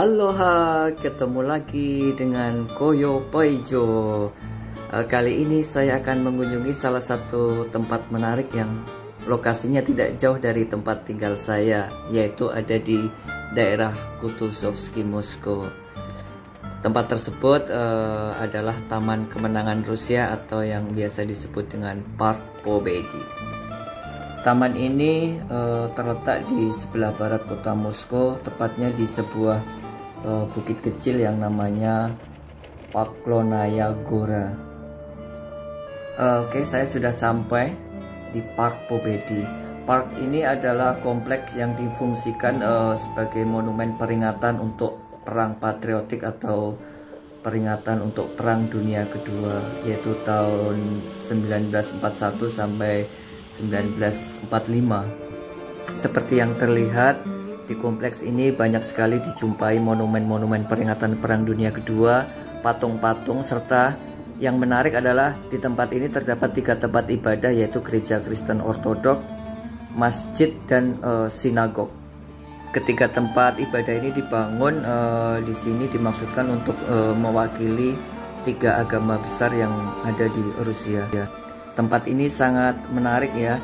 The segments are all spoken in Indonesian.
Halo, ketemu lagi dengan Koyo Paijo. Kali ini saya akan mengunjungi salah satu tempat menarik yang lokasinya tidak jauh dari tempat tinggal saya, yaitu ada di daerah Kutuzovsky, Moskow. Tempat tersebut adalah Taman Kemenangan Rusia atau yang biasa disebut dengan Park Pobedi. Taman ini terletak di sebelah barat kota Moskow, tepatnya di sebuah bukit kecil yang namanya Poklonaya Gora. Oke, saya sudah sampai di Park Pobedi. Park ini adalah kompleks yang difungsikan sebagai monumen peringatan untuk perang patriotik atau peringatan untuk Perang Dunia Kedua, yaitu tahun 1941 sampai 1945. Seperti yang terlihat, di kompleks ini banyak sekali dijumpai monumen-monumen peringatan Perang Dunia Kedua, patung-patung, serta yang menarik adalah di tempat ini terdapat 3 tempat ibadah, yaitu gereja Kristen Ortodok, masjid, dan sinagog. Ketiga tempat ibadah ini dibangun di sini dimaksudkan untuk mewakili 3 agama besar yang ada di Rusia. Tempat ini sangat menarik ya.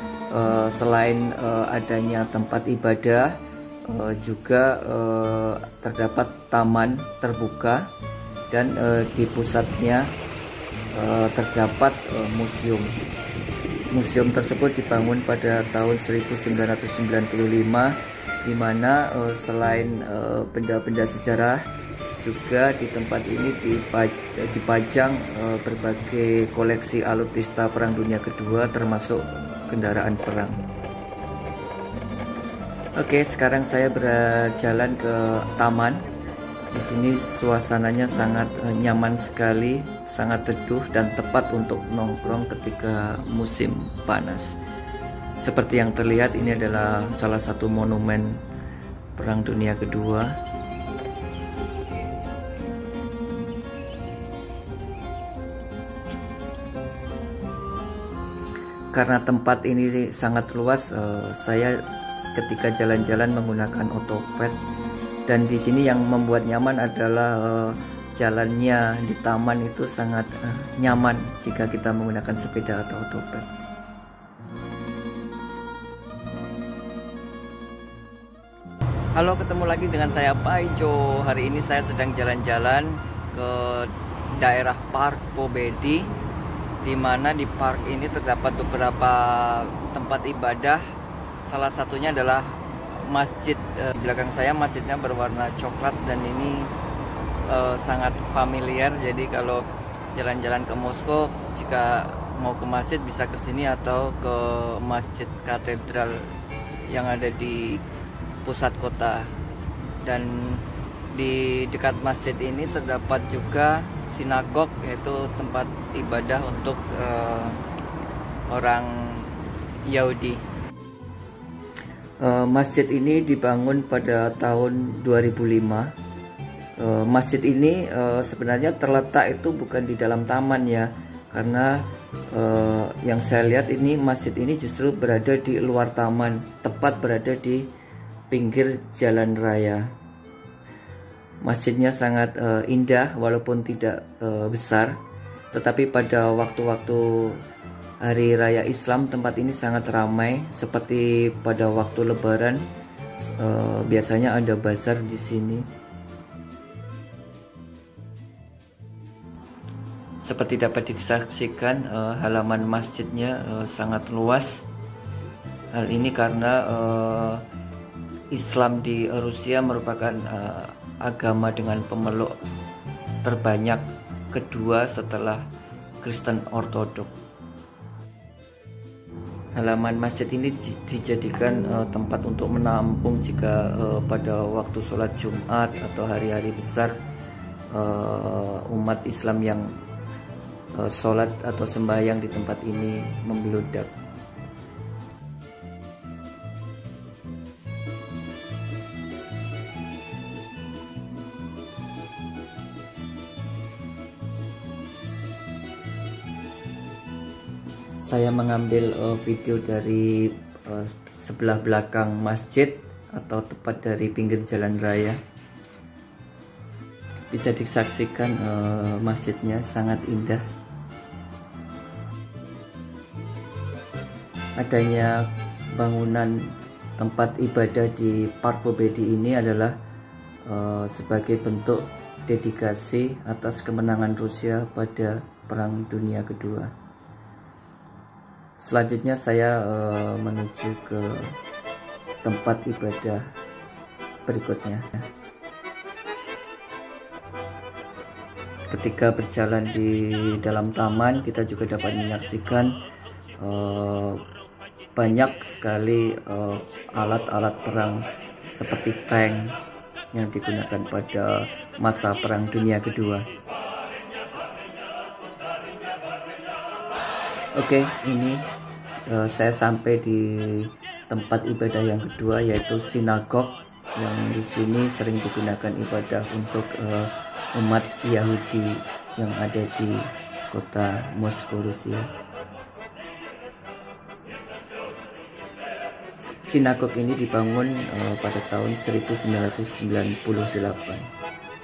Selain adanya tempat ibadah, juga terdapat taman terbuka, dan di pusatnya terdapat museum. Museum tersebut dibangun pada tahun 1995, di mana selain benda-benda sejarah, juga di tempat ini dipajang berbagai koleksi alutsista Perang Dunia Kedua, termasuk kendaraan perang. Oke, sekarang saya berjalan ke taman. Di sini suasananya sangat nyaman sekali, sangat teduh dan tepat untuk nongkrong ketika musim panas. Seperti yang terlihat, ini adalah salah satu monumen Perang Dunia Kedua. Karena tempat ini sangat luas, saya ketika jalan-jalan menggunakan otopet, dan di sini yang membuat nyaman adalah jalannya di taman itu sangat nyaman jika kita menggunakan sepeda atau otopet. Halo, ketemu lagi dengan saya Paijo. Hari ini saya sedang jalan-jalan ke daerah Park Pobedi, di mana di park ini terdapat beberapa tempat ibadah. Salah satunya adalah masjid. Di belakang saya masjidnya berwarna coklat, dan ini sangat familiar. Jadi kalau jalan-jalan ke Moskow, jika mau ke masjid bisa ke sini atau ke masjid katedral yang ada di pusat kota. Dan di dekat masjid ini terdapat juga sinagog, yaitu tempat ibadah untuk orang Yahudi. Masjid ini dibangun pada tahun 2005. Masjid ini sebenarnya terletak itu bukan di dalam taman ya, karena yang saya lihat ini masjid ini justru berada di luar taman, tepat berada di pinggir jalan raya. Masjidnya sangat indah walaupun tidak besar, tetapi pada waktu-waktu Hari Raya Islam tempat ini sangat ramai. Seperti pada waktu Lebaran, biasanya ada bazar di sini. Seperti dapat disaksikan, halaman masjidnya sangat luas. Hal ini karena Islam di Rusia merupakan agama dengan pemeluk terbanyak kedua setelah Kristen Ortodok. Halaman masjid ini dijadikan tempat untuk menampung jika pada waktu sholat Jumat atau hari-hari besar umat Islam yang sholat atau sembahyang di tempat ini membeludak. Saya mengambil video dari sebelah belakang masjid atau tepat dari pinggir jalan raya. bisa disaksikan masjidnya sangat indah. Adanya bangunan tempat ibadah di Park Pobedi ini adalah sebagai bentuk dedikasi atas kemenangan Rusia pada Perang Dunia Kedua. Selanjutnya saya menuju ke tempat ibadah berikutnya. Ketika berjalan di dalam taman, kita juga dapat menyaksikan banyak sekali alat-alat perang seperti tank yang digunakan pada masa Perang Dunia Kedua. Oke, ini saya sampai di tempat ibadah yang kedua, yaitu sinagog, yang di sini sering digunakan ibadah untuk umat Yahudi yang ada di kota Moskow, Rusia. Sinagog ini dibangun pada tahun 1998.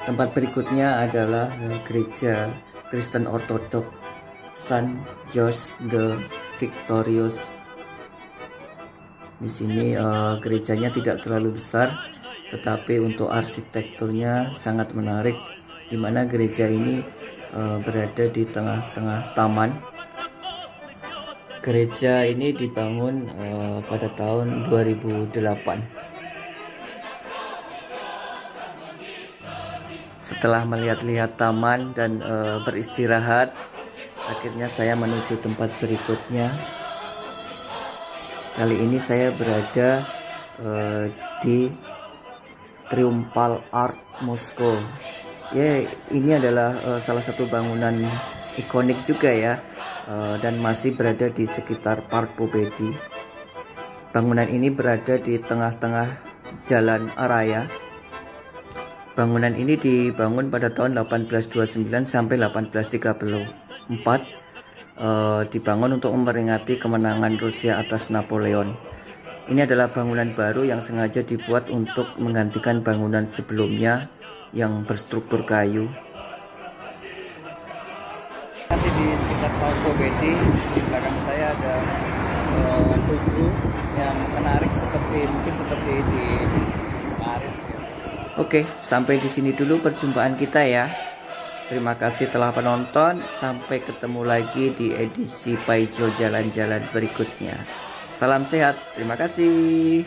Tempat berikutnya adalah gereja Kristen Ortodok St. George the Victorious. Di sini gerejanya tidak terlalu besar, tetapi untuk arsitekturnya sangat menarik, di mana gereja ini berada di tengah-tengah taman. Gereja ini dibangun pada tahun 2008. Setelah melihat-lihat taman dan beristirahat, akhirnya saya menuju tempat berikutnya. Kali ini saya berada di Triumphal Arch Moskow. Ya, ini adalah salah satu bangunan ikonik juga ya, dan masih berada di sekitar Park Pobedi. Bangunan ini berada di tengah-tengah jalan raya. Bangunan ini dibangun pada tahun 1829 sampai 1834. Dibangun untuk memperingati kemenangan Rusia atas Napoleon. Ini adalah bangunan baru yang sengaja dibuat untuk menggantikan bangunan sebelumnya yang berstruktur kayu. Masih di sekitar Park Pobedi, di belakang saya ada tugu yang menarik mungkin seperti di Paris ya. Oke, sampai di sini dulu perjumpaan kita ya. Terima kasih telah menonton. Sampai ketemu lagi di edisi Paijo Jalan-Jalan berikutnya. Salam sehat. Terima kasih.